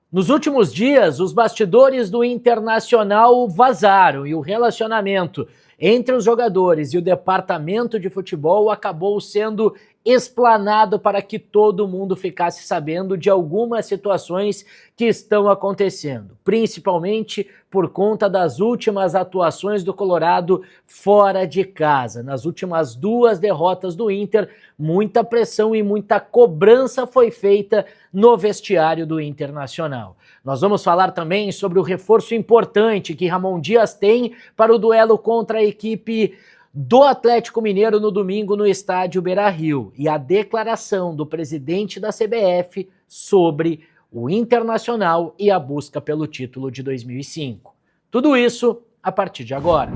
Nos últimos dias, os bastidores do Internacional vazaram e o relacionamento entre os jogadores e o departamento de futebol acabou sendo explanado para que todo mundo ficasse sabendo de algumas situações que estão acontecendo, principalmente por conta das últimas atuações do Colorado fora de casa. Nas últimas 2 derrotas do Inter, muita pressão e muita cobrança foi feita no vestiário do Internacional. Nós vamos falar também sobre o reforço importante que Ramon Dias tem para o duelo contra a equipe do Atlético Mineiro no domingo no estádio Beira-Rio e a declaração do presidente da CBF sobre o Internacional e a busca pelo título de 2005. Tudo isso a partir de agora.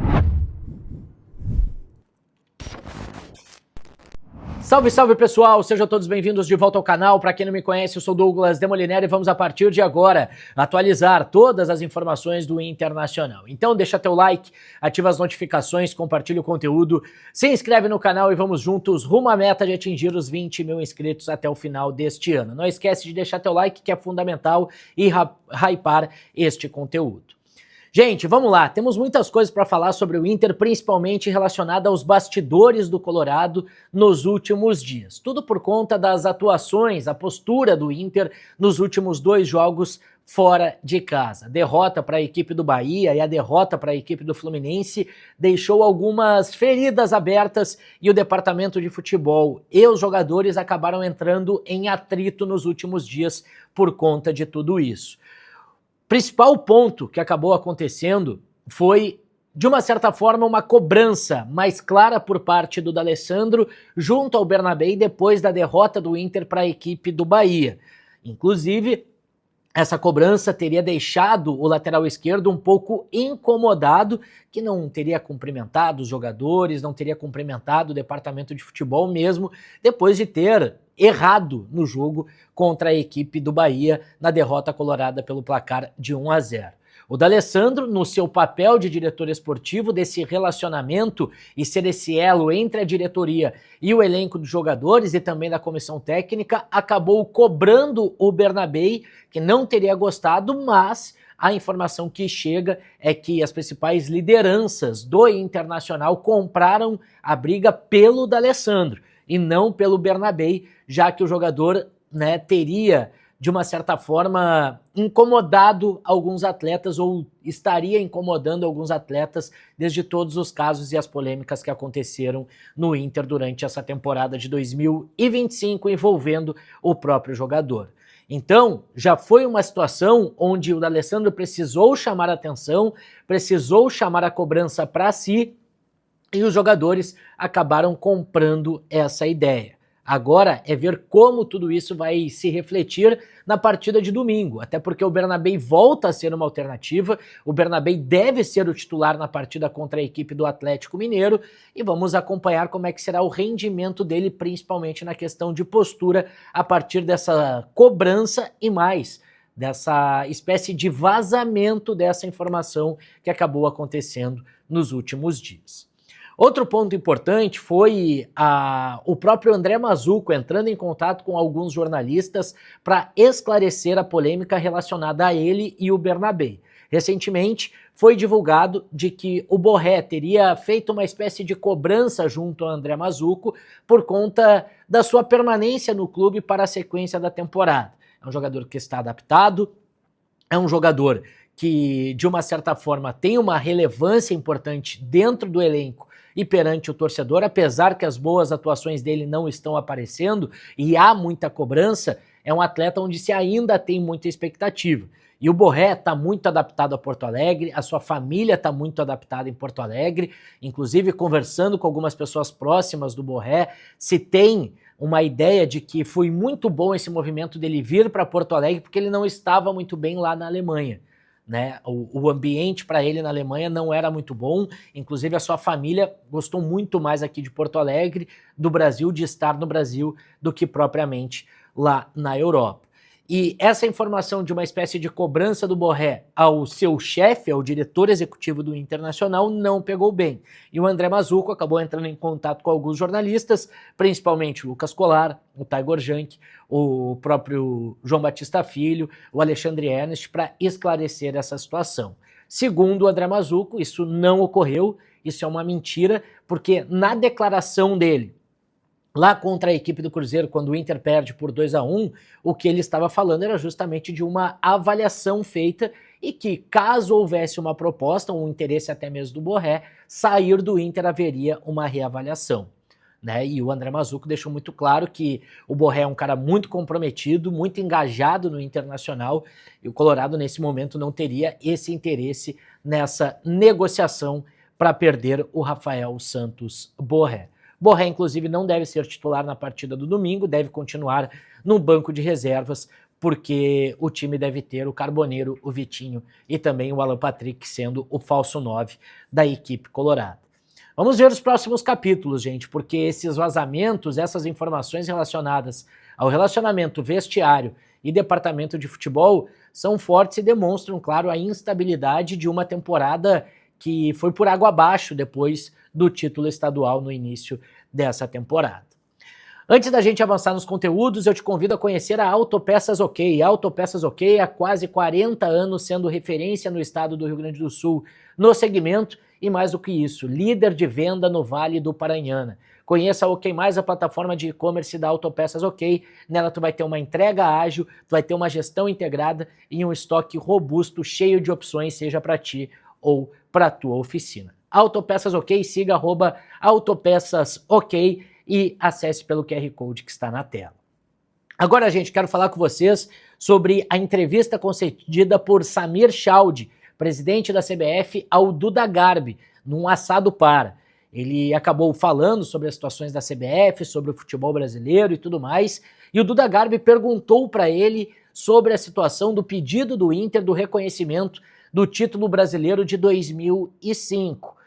Salve, salve pessoal, sejam todos bem-vindos de volta ao canal. Para quem não me conhece, eu sou Douglas Demoliner e vamos a partir de agora atualizar todas as informações do Internacional. Então deixa teu like, ativa as notificações, compartilha o conteúdo, se inscreve no canal e vamos juntos rumo à meta de atingir os 20 mil inscritos até o final deste ano. Não esquece de deixar teu like, que é fundamental, e hypar este conteúdo. Gente, vamos lá, temos muitas coisas para falar sobre o Inter, principalmente relacionada aos bastidores do Colorado nos últimos dias. Tudo por conta das atuações, a postura do Inter nos últimos 2 jogos fora de casa. A derrota para a equipe do Bahia e a derrota para a equipe do Fluminense deixou algumas feridas abertas e o departamento de futebol e os jogadores acabaram entrando em atrito nos últimos dias por conta de tudo isso. Principal ponto que acabou acontecendo foi, de uma certa forma, uma cobrança mais clara por parte do D'Alessandro junto ao Bernabéu depois da derrota do Inter para a equipe do Bahia. Inclusive, essa cobrança teria deixado o lateral esquerdo um pouco incomodado, que não teria cumprimentado os jogadores, não teria cumprimentado o departamento de futebol mesmo, depois de ter errado no jogo contra a equipe do Bahia na derrota colorada pelo placar de 1-0. O D'Alessandro, no seu papel de diretor esportivo desse relacionamento e ser esse elo entre a diretoria e o elenco dos jogadores e também da comissão técnica, acabou cobrando o Bernabéu, que não teria gostado, mas a informação que chega é que as principais lideranças do Internacional compraram a briga pelo D'Alessandro e não pelo Bernabéu, já que o jogador, teria, de uma certa forma, incomodado alguns atletas ou estaria incomodando alguns atletas desde todos os casos e as polêmicas que aconteceram no Inter durante essa temporada de 2025 envolvendo o próprio jogador. Então, já foi uma situação onde o D'Alessandro precisou chamar a atenção, precisou chamar a cobrança para si e os jogadores acabaram comprando essa ideia. Agora é ver como tudo isso vai se refletir na partida de domingo, até porque o Bernabéu volta a ser uma alternativa, o Bernabéu deve ser o titular na partida contra a equipe do Atlético Mineiro e vamos acompanhar como é que será o rendimento dele, principalmente na questão de postura, a partir dessa cobrança e mais, dessa espécie de vazamento dessa informação que acabou acontecendo nos últimos dias. Outro ponto importante foi o próprio André Mazzuco entrando em contato com alguns jornalistas para esclarecer a polêmica relacionada a ele e o Bernabéu. Recentemente foi divulgado de que o Borré teria feito uma espécie de cobrança junto ao André Mazzuco por conta da sua permanência no clube para a sequência da temporada. É um jogador que está adaptado, é um jogador que, de uma certa forma, tem uma relevância importante dentro do elenco e perante o torcedor, apesar que as boas atuações dele não estão aparecendo e há muita cobrança, é um atleta onde se ainda tem muita expectativa. E o Borré está muito adaptado a Porto Alegre, a sua família está muito adaptada em Porto Alegre, inclusive conversando com algumas pessoas próximas do Borré, se tem uma ideia de que foi muito bom esse movimento dele vir para Porto Alegre porque ele não estava muito bem lá na Alemanha. O ambiente para ele na Alemanha não era muito bom, inclusive a sua família gostou muito mais aqui de Porto Alegre, do Brasil, de estar no Brasil, do que propriamente lá na Europa. E essa informação de uma espécie de cobrança do Borré ao seu chefe, ao diretor executivo do Internacional, não pegou bem. E o André Mazzucco acabou entrando em contato com alguns jornalistas, principalmente o Lucas Colar, o Taigor Jank, o próprio João Batista Filho, o Alexandre Ernest, para esclarecer essa situação. Segundo o André Mazzucco, isso não ocorreu, isso é uma mentira, porque na declaração dele, lá contra a equipe do Cruzeiro, quando o Inter perde por 2-1, o que ele estava falando era justamente de uma avaliação feita e que, caso houvesse uma proposta, um interesse até mesmo do Borré, sair do Inter haveria uma reavaliação. Né? E o André Mazzucco deixou muito claro que o Borré é um cara muito comprometido, muito engajado no Internacional, e o Colorado nesse momento não teria esse interesse nessa negociação para perder o Rafael Santos Borré. Borré, inclusive, não deve ser titular na partida do domingo, deve continuar no banco de reservas, porque o time deve ter o Carboneiro, o Vitinho e também o Alan Patrick sendo o falso 9 da equipe colorada. Vamos ver os próximos capítulos, gente, porque esses vazamentos, essas informações relacionadas ao relacionamento vestiário e departamento de futebol são fortes e demonstram, claro, a instabilidade de uma temporada que foi por água abaixo depois do título estadual no início dessa temporada. Antes da gente avançar nos conteúdos, eu te convido a conhecer a Autopeças OK. A Autopeças OK há quase 40 anos sendo referência no estado do Rio Grande do Sul no segmento e mais do que isso, líder de venda no Vale do Paranhana. Conheça a OK+, a plataforma de e-commerce da Autopeças OK. Nela tu vai ter uma entrega ágil, tu vai ter uma gestão integrada e um estoque robusto, cheio de opções, seja para ti ou para a tua oficina. Autopeças OK, siga @Autopeças OK e acesse pelo QR Code que está na tela. Agora, gente, quero falar com vocês sobre a entrevista concedida por Samir Chaudi, presidente da CBF, ao Duda Garbi, num assado para. Ele acabou falando sobre as situações da CBF, sobre o futebol brasileiro e tudo mais, e o Duda Garbi perguntou para ele sobre a situação do pedido do Inter do reconhecimento do título brasileiro de 2005.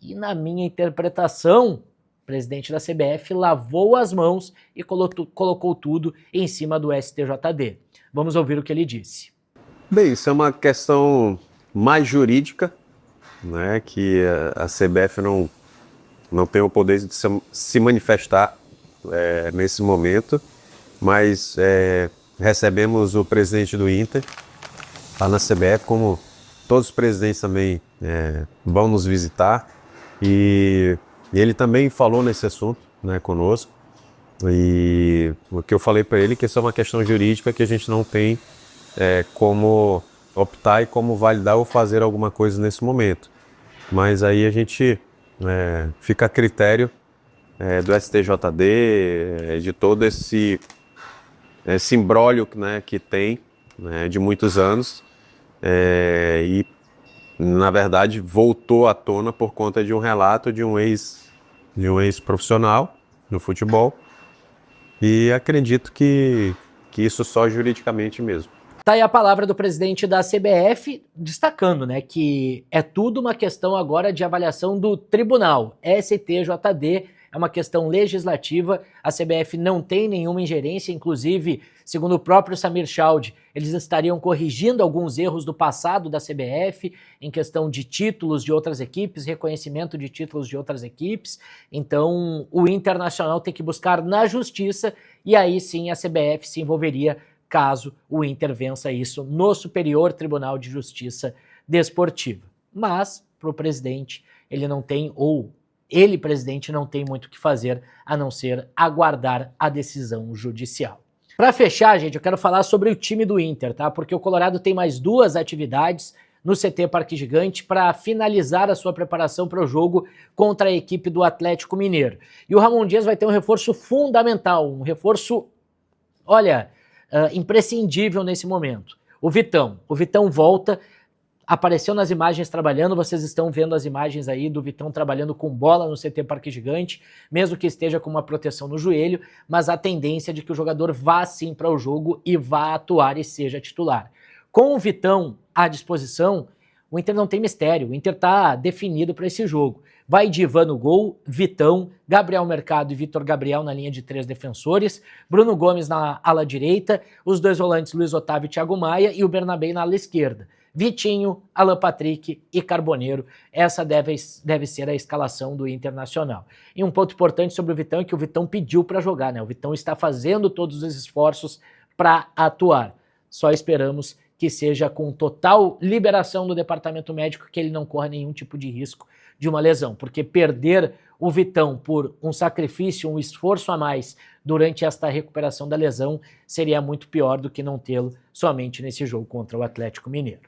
E na minha interpretação, o presidente da CBF lavou as mãos e colocou tudo em cima do STJD. Vamos ouvir o que ele disse. Bem, isso é uma questão mais jurídica, né, que a CBF não tem o poder de se manifestar nesse momento, mas recebemos o presidente do Inter lá na CBF, como todos os presidentes também vão nos visitar, e ele também falou nesse assunto, né, conosco, e o que eu falei para ele é que isso é uma questão jurídica que a gente não tem como optar e como validar ou fazer alguma coisa nesse momento. Mas aí a gente fica a critério do STJD, de todo esse imbróglio, né, que tem, né, de muitos anos, e na verdade voltou à tona por conta de um relato de um ex-profissional no futebol, e acredito que isso só juridicamente mesmo. Tá aí a palavra do presidente da CBF, destacando, né, que é tudo uma questão agora de avaliação do tribunal. STJD é uma questão legislativa, a CBF não tem nenhuma ingerência, inclusive, segundo o próprio Samir Chaudi, eles estariam corrigindo alguns erros do passado da CBF em questão de títulos de outras equipes, reconhecimento de títulos de outras equipes. Então, o Internacional tem que buscar na justiça e aí sim a CBF se envolveria caso o Inter vença isso no Superior Tribunal de Justiça Desportiva. Mas, para o presidente, ele, presidente, não tem muito o que fazer a não ser aguardar a decisão judicial. Para fechar, gente, eu quero falar sobre o time do Inter, tá? Porque o Colorado tem mais 2 atividades no CT Parque Gigante para finalizar a sua preparação para o jogo contra a equipe do Atlético Mineiro. E o Ramon Dias vai ter um reforço fundamental, um reforço, imprescindível nesse momento. O Vitão volta, apareceu nas imagens trabalhando, vocês estão vendo as imagens aí do Vitão trabalhando com bola no CT Parque Gigante, mesmo que esteja com uma proteção no joelho, mas a tendência é de que o jogador vá sim para o jogo e vá atuar e seja titular. Com o Vitão à disposição, o Inter não tem mistério, o Inter está definido para esse jogo. vai de Ivan no gol, Vitão, Gabriel Mercado e Vitor Gabriel na linha de 3 defensores, Bruno Gomes na ala direita, os 2 volantes Luiz Otávio e Thiago Maia e o Bernabé na ala esquerda. Vitinho, Alan Patrick e Carboneiro. Essa deve ser a escalação do Internacional. E um ponto importante sobre o Vitão é que o Vitão pediu para jogar, né? O Vitão está fazendo todos os esforços para atuar. Só esperamos que seja com total liberação do departamento médico, que ele não corra nenhum tipo de risco de uma lesão, porque perder o Vitão por um sacrifício, um esforço a mais durante esta recuperação da lesão seria muito pior do que não tê-lo somente nesse jogo contra o Atlético Mineiro.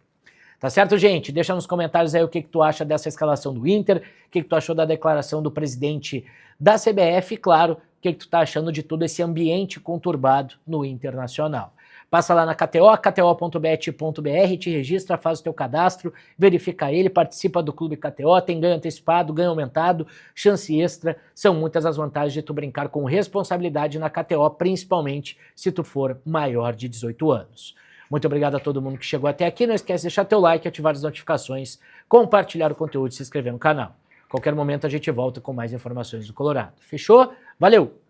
Tá certo, gente? Deixa nos comentários aí o que tu acha dessa escalação do Inter, o que tu achou da declaração do presidente da CBF e, claro, o que tu tá achando de todo esse ambiente conturbado no Internacional. Passa lá na KTO, kto.bet.br, te registra, faz o teu cadastro, verifica ele, participa do Clube KTO, tem ganho antecipado, ganho aumentado, chance extra, são muitas as vantagens de tu brincar com responsabilidade na KTO, principalmente se tu for maior de 18 anos. Muito obrigado a todo mundo que chegou até aqui. Não esquece de deixar teu like, ativar as notificações, compartilhar o conteúdo e se inscrever no canal. Qualquer momento a gente volta com mais informações do Colorado. Fechou? Valeu!